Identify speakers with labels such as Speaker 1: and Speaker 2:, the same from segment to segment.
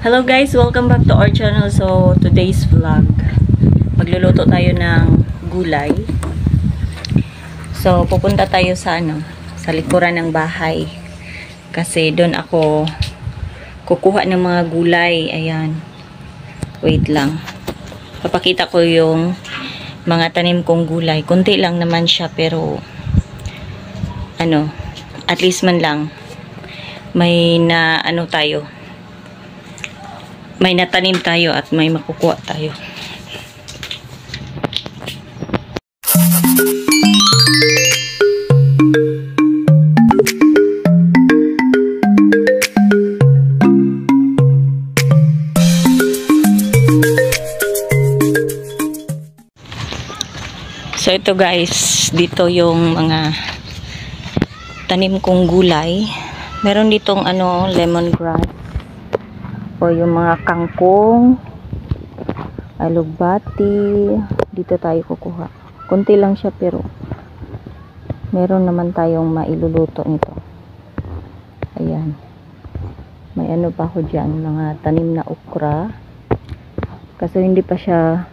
Speaker 1: Hello guys, welcome back to our channel. So today's vlog, magluluto tayo ng gulay. So pupunta tayo sa sa likuran ng bahay. Kasi doon ako kukuha ng mga gulay. Ayan. Wait lang. Papakita ko yung mga tanim kong gulay. Kunti lang naman siya pero at least man lang may may natanim tayo at may makukuha tayo. So ito guys, dito yung mga tanim kong gulay. Meron ditong lemongrass o yung mga kangkong, alugbati. Dito tayo kukuha. Kunti lang siya pero meron naman tayong mailuluto nito. Ayan. May pa ako dyan, mga tanim na okra. Kasi hindi pa siya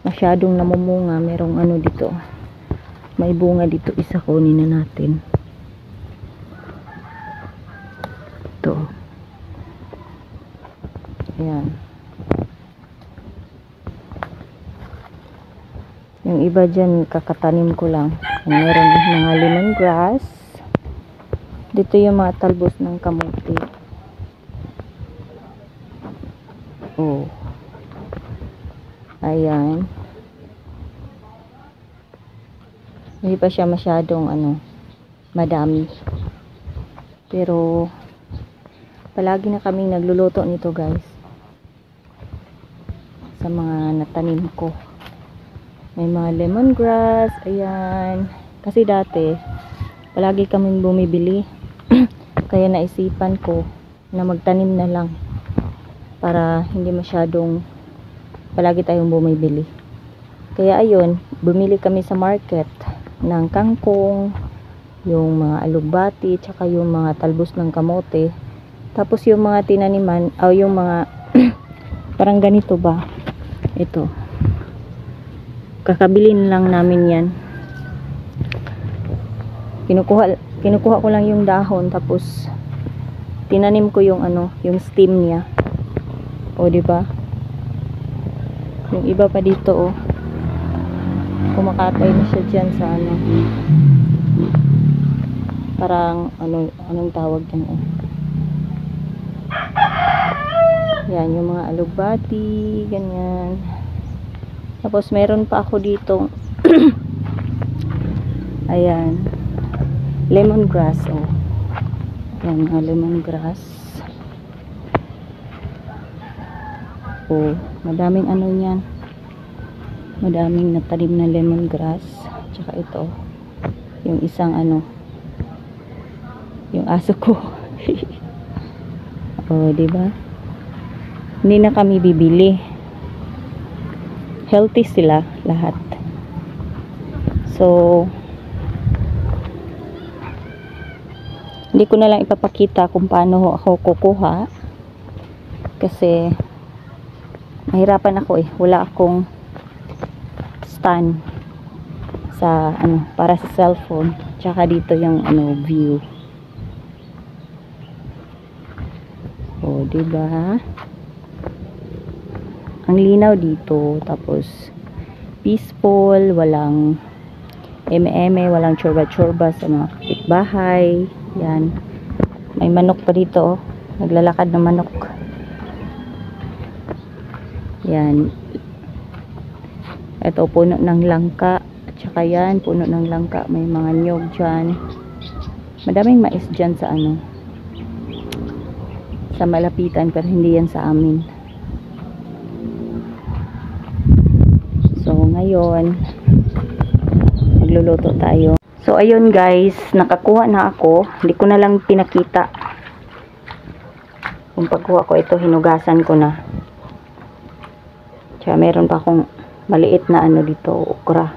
Speaker 1: masyadong namumunga. Merong dito. May bunga dito, isa kunin na natin. Ito. Ayan. Yung iba dyan, kakatanim ko lang. Meron mga lemongrass. Dito yung mga talbos ng kamuti. Oh. Ayan. Hindi pa siya masyadong madami. Pero palagi na kaming nagluluto nito guys. Sa mga natanim ko. May mga lemongrass. Ayan. Kasi dati palagi kaming bumibili. Kaya naisipan ko na magtanim na lang. Para hindi masyadong palagi tayong bumibili. Kaya ayun, bumili kami sa market ng kangkong, yung mga alugbati, tsaka yung mga talbos ng kamote. Tapos yung mga tinaniman, o yung mga parang ganito ba? Ito. Kakabilin lang namin yan. Kinukuha ko lang yung dahon, tapos tinanim ko yung yung stem niya. O di ba? Yung iba pa dito kumakatay na siya dyan sa parang anong tawag dyan yan, yung mga alugbati, ganyan. Tapos meron pa ako dito ayan, lemongrass. Yan, mga lemongrass. Madaming yan. Madaming natanim na lemongrass. Tsaka ito. Yung isang yung aso ko. Diba? Hindi na kami bibili. Healthy sila lahat. So hindi ko na lang ipapakita kung paano ako kukuha. Kasi mahirapan ako wala akong stand sa para sa cellphone. Tsaka dito yung view. Diba? Ang linaw dito. Tapos peaceful, walang eme-eme, walang chorba-chorba sa mga kapitbahay. Yan. May manok pa dito. Naglalakad na manok. Yan. Ito, puno ng langka. At saka yan, puno ng langka. May mga nyog dyan. Madaming mais dyan sa sa malapitan. Pero hindi yan sa amin. So, ngayon, magluluto tayo. So, ayun guys. Nakakuha na ako. Hindi ko na lang pinakita. Kung pagkuha ko ito, hinugasan ko na. Kaya meron pa akong maliit na dito, okra.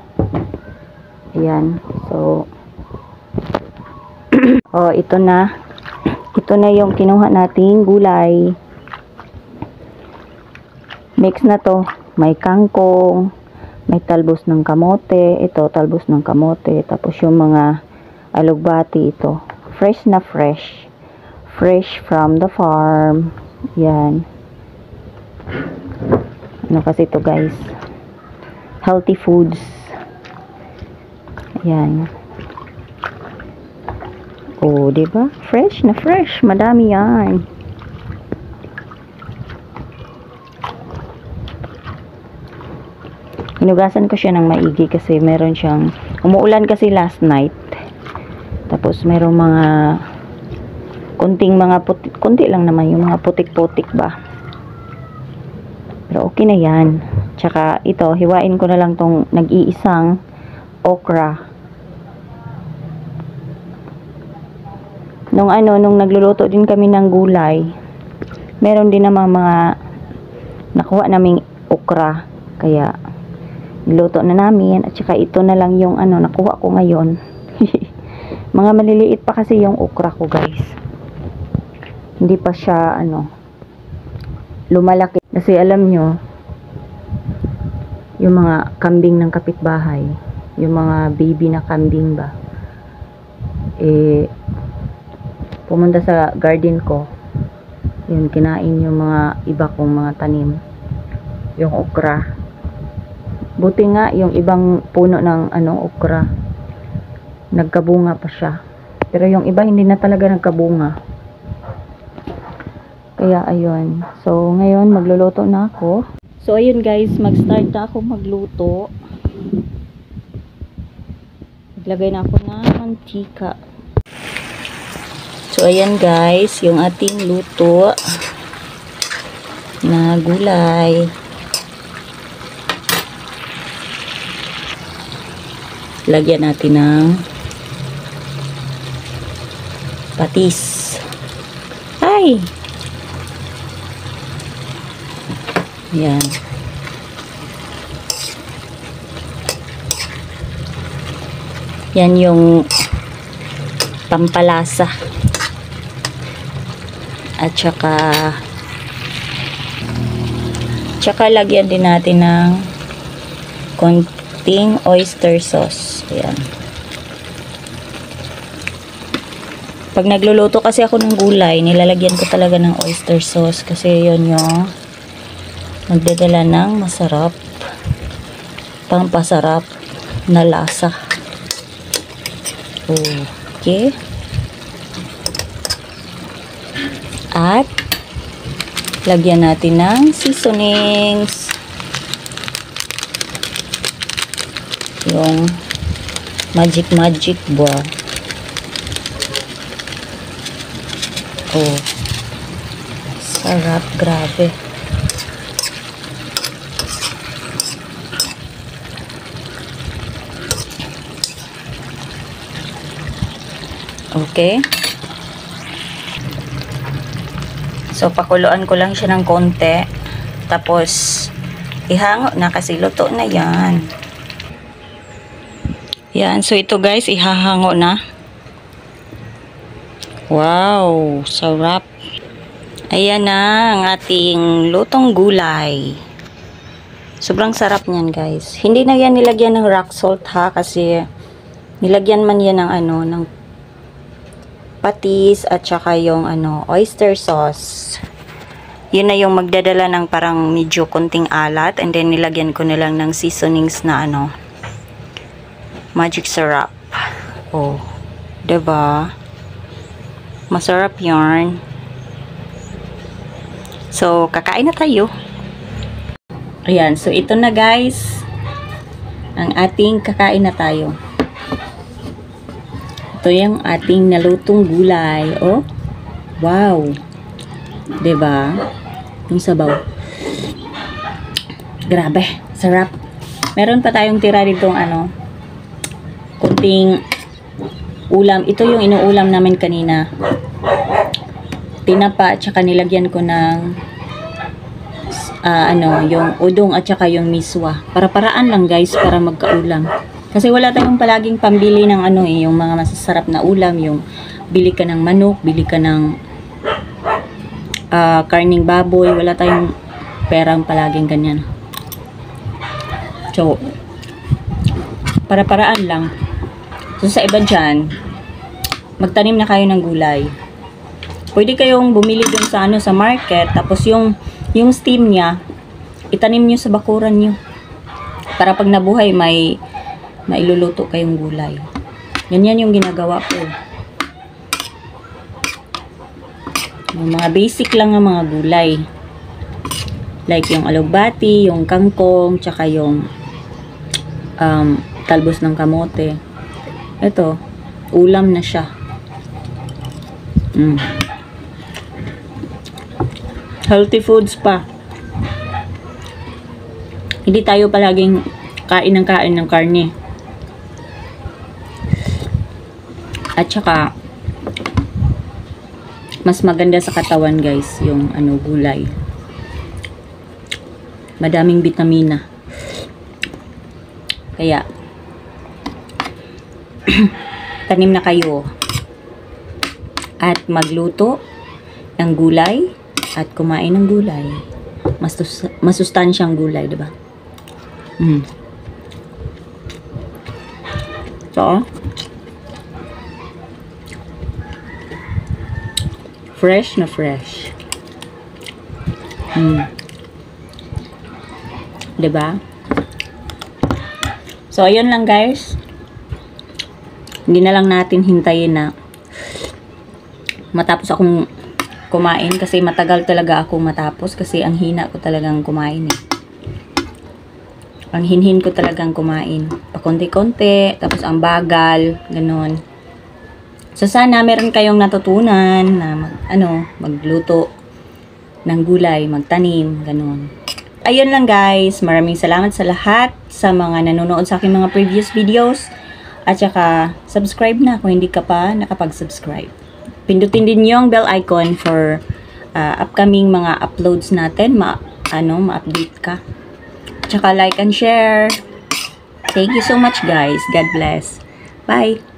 Speaker 1: Ayan. So, ito na. Ito na yung kinuha nating gulay. Mix na to. May kangkong, may talbos ng kamote. Ito, talbos ng kamote. Tapos yung mga alugbati ito. Fresh na fresh. Fresh from the farm. Yan. Ano kasi ito guys? Healthy foods. Yan. Oh, diba? Fresh na fresh. Madami yan. Hinugasan ko siya ng maigi kasi meron siyang umuulan kasi last night. Tapos meron mga kunting mga putik, kunti lang naman yung mga putik-putik ba. Pero okay na yan. Tsaka ito, hiwain ko na lang tong nag-iisang okra. Nung nagluluto din kami ng gulay, meron din naman mga nakuha naming okra. Kaya niluto na namin at saka ito na lang yung nakuha ko ngayon. Mga maliliit pa kasi yung okra ko guys. Hindi pa siya lumalaki. Kasi alam nyo, yung mga kambing ng kapitbahay, yung mga baby na kambing ba, pumunta sa garden ko, yun, kinain yung mga iba kong mga tanim, yung okra. Buti nga yung ibang puno ng okra nagkabunga pa siya, pero yung iba hindi na talaga nagkabunga. Kaya ayun, so ngayon magluluto na ako. So ayun guys, mag-start na ako magluto. Maglagay na ako ng mantika. So ayan guys, yung ating luto na gulay. Lagyan natin ng patis. Ay! Yan. Yan yung pampalasa. At saka lagyan din natin ng konting oyster sauce. Ayan. Pag nagluluto kasi ako ng gulay, nilalagyan ko talaga ng oyster sauce kasi yun yung magdadala ng masarap, pampasarap na lasa. Okay. At lagyan natin ng seasonings. Yung magic ba. Sarap, grabe. Okay. So, pakuluan ko lang siya ng konti. Tapos, ihango na kasi luto na yan. Yan. So, ito guys, ihahango na. Wow! Sarap. Ayan na ang ating lutong gulay. Sobrang sarap niyan guys. Hindi na yan nilagyan ng rock salt ha. Kasi, nilagyan man yan ng ng patis at saka yung oyster sauce. Yun na yung magdadala ng parang medyo konting alat, and then nilagyan ko na lang ng seasonings na magic syrup. Diba? Masarap yarn. So, kakain na tayo. Ayan, so ito na guys ang ating kakain na tayo. Ito yung ating nalutong gulay. Oh, wow. Diba? Yung sabaw. Grabe. Sarap. Meron pa tayong tira ditong kunting ulam. Ito yung inuulam namin kanina. Tinapa at saka nilagyan ko ng yung udong at saka yung miswa. Para-paraan lang guys para magkaulam. Kasi wala tayong palaging pambili ng yung mga masasarap na ulam, yung bili ka ng manok, bili ka ng karning baboy, wala tayong perang palaging ganyan. So, para-paraan lang. So, sa iba dyan, magtanim na kayo ng gulay. Pwede kayong bumili dun sa sa market, tapos yung steam niya, itanim nyo sa bakuran nyo. Para pag nabuhay, may mailuluto kayong gulay. Yan yung ginagawa ko. Yung mga basic lang ng mga gulay. Like yung alugbati, yung kangkong, tsaka yung talbos ng kamote. Ito, ulam na siya. Healthy foods pa. Hindi tayo palaging kain ng karne. At saka, mas maganda sa katawan guys, yung gulay. Madaming bitamina. Kaya, tanim na kayo. At magluto ng gulay at kumain ng gulay. Masustansyang gulay, diba? So, fresh na fresh. Diba? So, ayun lang guys. Hindi na lang natin hintayin na matapos akong kumain kasi matagal talaga ako matapos kasi ang hina ko talagang kumain Ang hinhin ko talagang kumain. Pakonti-konti, tapos ang bagal, ganun. So sana meron kayong natutunan na magluto ng gulay, magtanim, ganun. Ayun lang guys, maraming salamat sa lahat sa mga nanonood sa aking mga previous videos at saka subscribe na kung hindi ka pa nakapag-subscribe. Pindutin din yung bell icon for upcoming mga uploads natin, ma-update ka. Tsaka like and share. Thank you so much guys. God bless. Bye.